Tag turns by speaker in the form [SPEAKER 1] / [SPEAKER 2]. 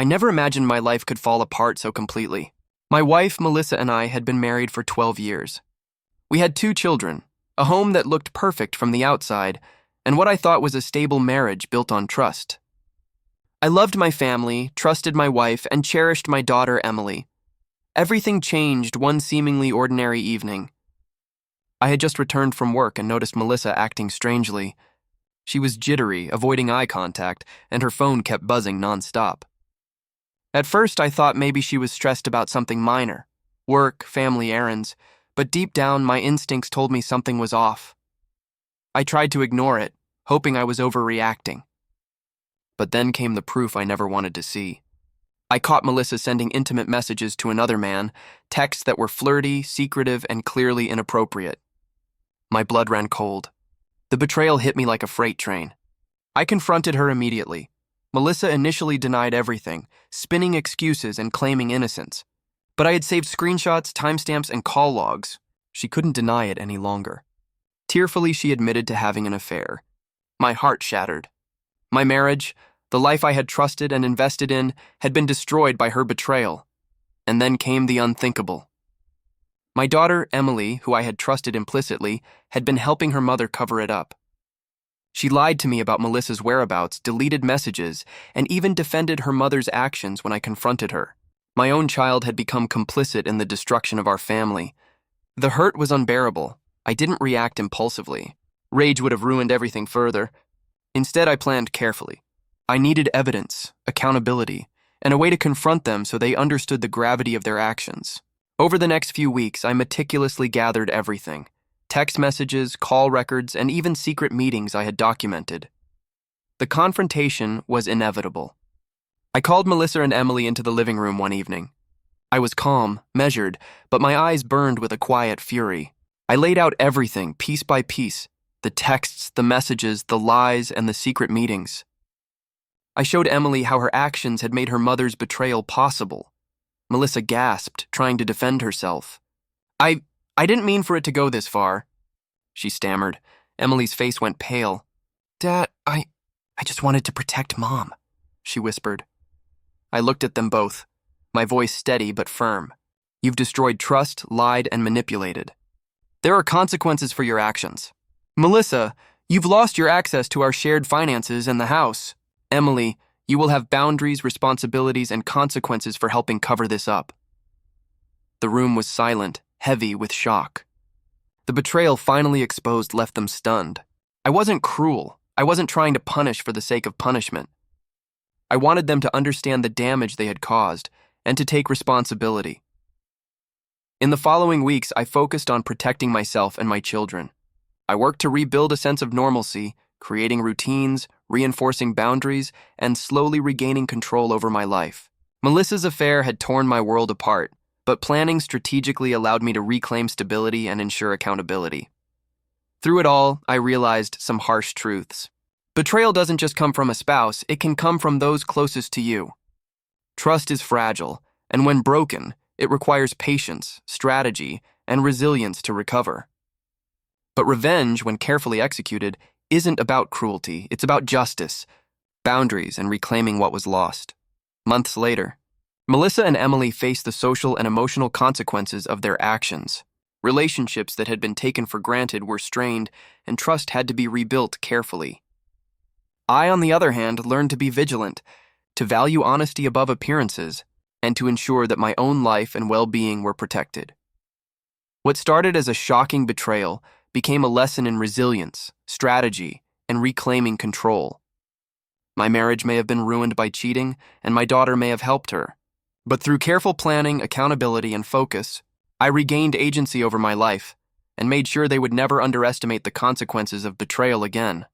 [SPEAKER 1] I never imagined my life could fall apart so completely. My wife, Melissa, and I had been married for 12 years. We had 2 children, a home that looked perfect from the outside, and what I thought was a stable marriage built on trust. I loved my family, trusted my wife, and cherished my daughter, Emily. Everything changed one seemingly ordinary evening. I had just returned from work and noticed Melissa acting strangely. She was jittery, avoiding eye contact, and her phone kept buzzing nonstop. At first, I thought maybe she was stressed about something minor, work, family errands, but deep down, my instincts told me something was off. I tried to ignore it, hoping I was overreacting. But then came the proof I never wanted to see. I caught Melissa sending intimate messages to another man, texts that were flirty, secretive, and clearly inappropriate. My blood ran cold. The betrayal hit me like a freight train. I confronted her immediately. Melissa initially denied everything, spinning excuses and claiming innocence. But I had saved screenshots, timestamps, and call logs. She couldn't deny it any longer. Tearfully, she admitted to having an affair. My heart shattered. My marriage, the life I had trusted and invested in, had been destroyed by her betrayal. And then came the unthinkable. My daughter, Emily, who I had trusted implicitly, had been helping her mother cover it up. She lied to me about Melissa's whereabouts, deleted messages, and even defended her mother's actions when I confronted her. My own child had become complicit in the destruction of our family. The hurt was unbearable. I didn't react impulsively. Rage would have ruined everything further. Instead, I planned carefully. I needed evidence, accountability, and a way to confront them so they understood the gravity of their actions. Over the next few weeks, I meticulously gathered everything: text messages, call records, and even secret meetings I had documented. The confrontation was inevitable. I called Melissa and Emily into the living room one evening. I was calm, measured, but my eyes burned with a quiet fury. I laid out everything, piece by piece: the texts, the messages, the lies, and the secret meetings. I showed Emily how her actions had made her mother's betrayal possible. Melissa gasped, trying to defend herself. I didn't mean for it to go this far," she stammered. Emily's face went pale. "Dad, I just wanted to protect Mom," she whispered. I looked at them both, my voice steady but firm. "You've destroyed trust, lied, and manipulated. There are consequences for your actions. Melissa, you've lost your access to our shared finances and the house. Emily, you will have boundaries, responsibilities, and consequences for helping cover this up." The room was silent, heavy with shock. The betrayal finally exposed left them stunned. I wasn't cruel. I wasn't trying to punish for the sake of punishment. I wanted them to understand the damage they had caused and to take responsibility. In the following weeks, I focused on protecting myself and my children. I worked to rebuild a sense of normalcy, creating routines, reinforcing boundaries, and slowly regaining control over my life. Melissa's affair had torn my world apart, but planning strategically allowed me to reclaim stability and ensure accountability. Through it all, I realized some harsh truths. Betrayal doesn't just come from a spouse, it can come from those closest to you. Trust is fragile, and when broken, it requires patience, strategy, and resilience to recover. But revenge, when carefully executed, isn't about cruelty, it's about justice, boundaries, and reclaiming what was lost. Months later, Melissa and Emily faced the social and emotional consequences of their actions. Relationships that had been taken for granted were strained, and trust had to be rebuilt carefully. I, on the other hand, learned to be vigilant, to value honesty above appearances, and to ensure that my own life and well-being were protected. What started as a shocking betrayal became a lesson in resilience, strategy, and reclaiming control. My marriage may have been ruined by cheating, and my daughter may have helped her. But through careful planning, accountability, and focus, I regained agency over my life and made sure they would never underestimate the consequences of betrayal again.